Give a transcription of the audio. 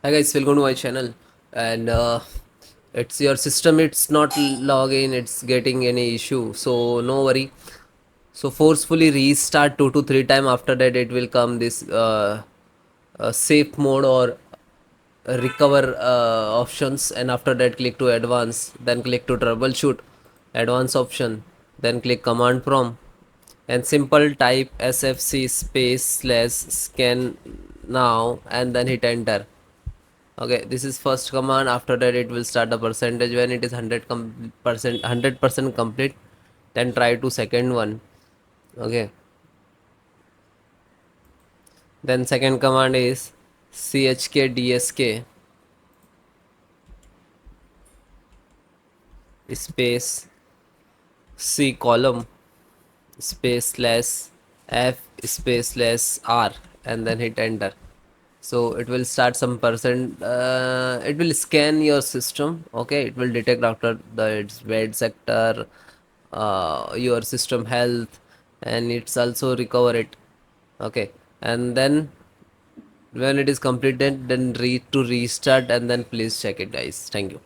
Hi guys, welcome to my channel. And it's your system. It's not login. It's getting any issue. So no worry. So forcefully restart 2 to 3 times. After that, it will come this safe mode or recover options. And after that, click to advance. Then click to troubleshoot. Advanced option. Then click command prompt. And simple type sfc space slash scan now and then hit enter. Okay, this is first command. After that it will start the percentage when it is 100% complete. Then try to second one. Okay, then second command is chkdsk space c column space slash f space slash r and then hit enter. So it will start some percent, it will scan your system. Okay, it will detect after the its bad sector, your system health, and it's also recover it. Okay, and then when it is completed, then to restart and then please check it guys. Thank you.